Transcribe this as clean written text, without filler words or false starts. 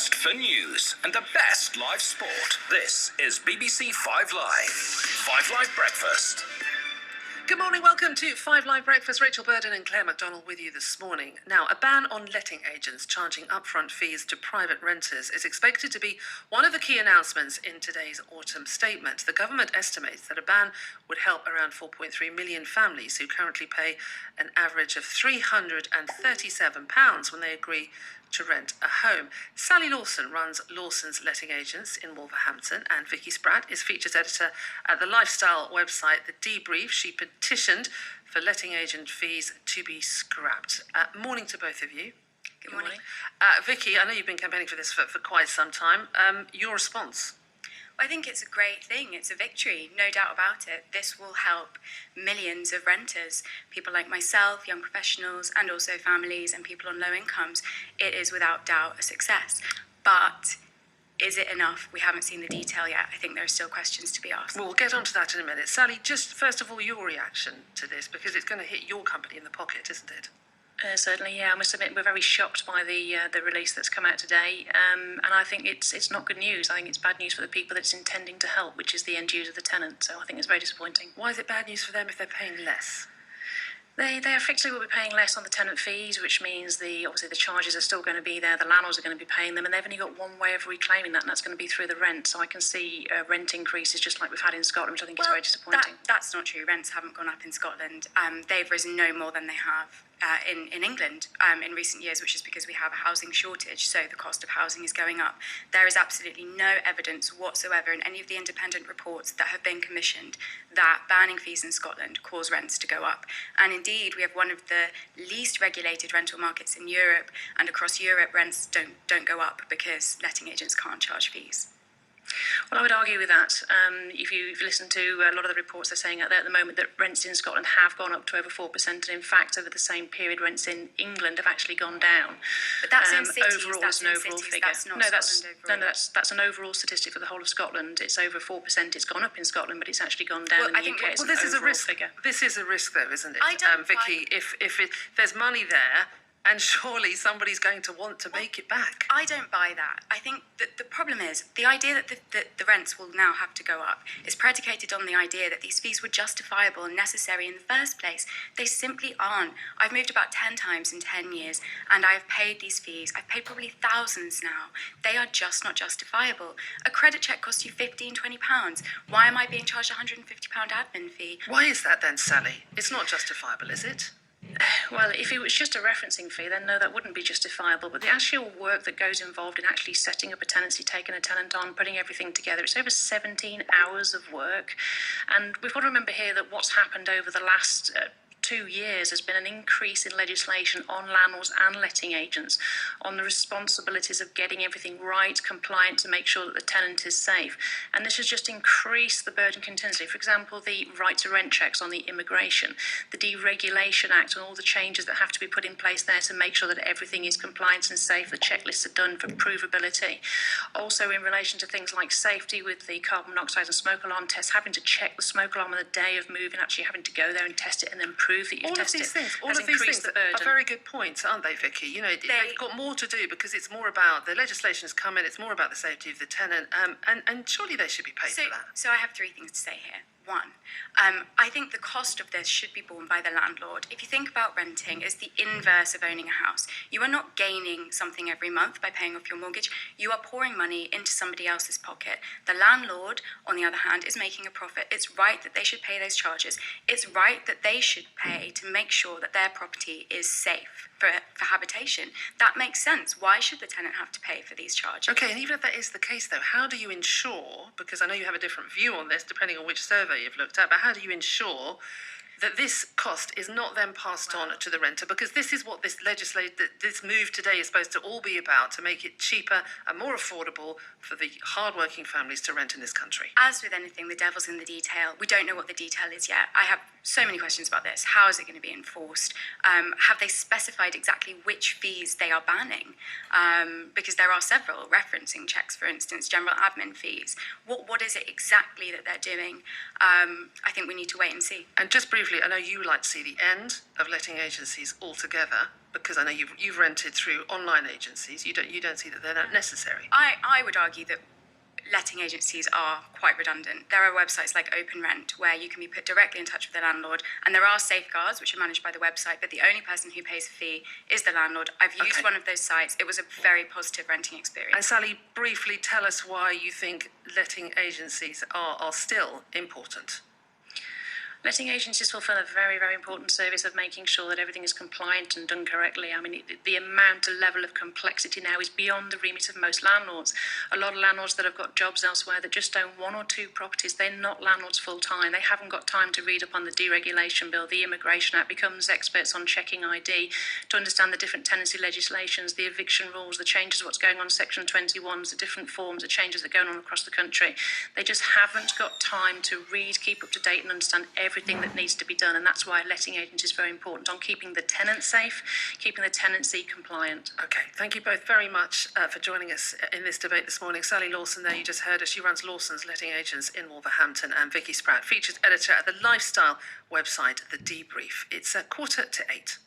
best for news and the best live sport. This is BBC 5 Live. 5 Live Breakfast. Good morning, welcome to 5 Live Breakfast. Rachel Burden and Claire MacDonald with you this morning. Now, a ban on letting agents charging upfront fees to private renters is expected to be one of the key announcements in today's autumn statement. The government estimates that a ban would help around 4.3 million families who currently pay an average of £337 when they agree to rent a home. Sally Lawson runs Lawson's Letting Agents in Wolverhampton, and Vicky Spratt is features editor at the lifestyle website The Debrief. She petitioned for letting agent fees to be scrapped. Morning to both of you. Good morning. Vicky, I know you've been campaigning for this for quite some time. Your response? I think it's a great thing. It's a victory, no doubt about it. This will help millions of renters, people like myself, young professionals, and also families and people on low incomes. It is without doubt a success. But is it enough? We haven't seen the detail yet. I think there are still questions to be asked. Well, we'll get onto that in a minute. Sally, just first of all, your reaction to this, because it's going to hit your company in the pocket, isn't it? Certainly, yeah. I must admit we're very shocked by the release that's come out today, and I think it's not good news. I think it's bad news for the people that it's intending to help, which is the end user, the tenant. So I think it's very disappointing. Why is it bad news for them if they're paying less? They effectively will be paying less on the tenant fees, which means obviously the charges are still going to be there. The landlords are going to be paying them, and they've only got one way of reclaiming that, and that's going to be through the rent. So I can see rent increases just like we've had in Scotland, which I think is very disappointing. That's not true. Rents haven't gone up in Scotland. They've risen no more than they have in England in recent years, which is because we have a housing shortage, so the cost of housing is going up. There is absolutely no evidence whatsoever in any of the independent reports that have been commissioned that banning fees in Scotland cause rents to go up. And indeed, we have one of the least regulated rental markets in Europe, and across Europe, rents don't go up because letting agents can't charge fees. Well, I would argue with that. If you listen to a lot of the reports, they're saying out there at the moment that rents in Scotland have gone up to over 4%, and in fact, over the same period, rents in England have actually gone down. But that's in cities. Overall, that's an in overall cities. figure. That's not Scotland overall. That's an overall statistic for the whole of Scotland. It's over 4%. It's gone up in Scotland, but it's actually gone down in the UK. Well, this is a risk. Figure. This is a risk, though, isn't it, I don't Vicky? If there's money there, and surely somebody's going to want to make it back. I don't buy that. I think that the problem is the idea that the rents will now have to go up is predicated on the idea that these fees were justifiable and necessary in the first place. They simply aren't. I've moved about 10 times in 10 years, and I have paid these fees. I've paid probably thousands now. They are just not justifiable. A credit check costs you £15, £20. Why am I being charged a £150 admin fee? Why is that then, Sally? It's not justifiable, is it? Well, if it was just a referencing fee, then no, that wouldn't be justifiable. But the actual work that goes involved in actually setting up a tenancy, taking a tenant on, putting everything together, it's over 17 hours of work. And we've got to remember here that what's happened over the last 2 years has been an increase in legislation on landlords and letting agents on the responsibilities of getting everything right, compliant, to make sure that the tenant is safe. And this has just increased the burden continuously. For example, the right to rent checks on the immigration, the Deregulation Act, and all the changes that have to be put in place there to make sure that everything is compliant and safe. The checklists are done for provability. Also, in relation to things like safety with the carbon monoxide and smoke alarm tests, having to check the smoke alarm on the day of moving, actually having to go there and test it and then prove that you've tested it. All of these things are very good points, aren't they, Vicky? You know, they've got more to do because it's more about the legislation has come in. It's more about the safety of the tenant, and surely they should be paid for that. So I have 3 things to say here. One, I think the cost of this should be borne by the landlord. If you think about renting as the inverse of owning a house, you are not gaining something every month by paying off your mortgage. You are pouring money into somebody else's pocket. The landlord, on the other hand, is making a profit. It's right that they should pay those charges. It's right that they should pay to make sure that their property is safe for habitation. That makes sense. Why should the tenant have to pay for these charges? Okay, and even if that is the case, though, how do you ensure, because I know you have a different view on this depending on which survey you've looked at, but how do you ensure that this cost is not then passed on to the renter? Because this is what this move today is supposed to all be about, to make it cheaper and more affordable for the hard-working families to rent in this country. As with anything, the devil's in the detail. We don't know what the detail is yet. I have so many questions about this. How is it going to be enforced? Have they specified exactly which fees they are banning? Because there are several referencing checks, for instance, general admin fees. What is it exactly that they're doing? I think we need to wait and see. And just briefly, briefly, I know you like to see the end of letting agencies altogether, because I know you've rented through online agencies. You don't see that they're not necessary. I would argue that letting agencies are quite redundant. There are websites like OpenRent where you can be put directly in touch with the landlord, and there are safeguards which are managed by the website, but the only person who pays a fee is the landlord. I've used one of those sites. It was a very positive renting experience. And Sally, briefly tell us why you think letting agencies are still important. Letting agencies fulfil a very, very important service of making sure that everything is compliant and done correctly. I mean, the amount and level of complexity now is beyond the remit of most landlords. A lot of landlords that have got jobs elsewhere that just own one or two properties, they're not landlords full-time. They haven't got time to read up on the deregulation bill, the Immigration Act, becomes experts on checking ID, to understand the different tenancy legislations, the eviction rules, the changes, what's going on in Section 21s, the different forms, the changes that are going on across the country. They just haven't got time to read, keep up to date and understand everything that needs to be done, and that's why letting agents is very important on keeping the tenant safe, keeping the tenancy compliant. Okay, thank you both very much for joining us in this debate this morning. Sally Lawson there, you just heard her. She runs Lawson's Letting Agents in Wolverhampton, and Vicky Spratt, featured editor at the lifestyle website The Debrief. It's 7:45.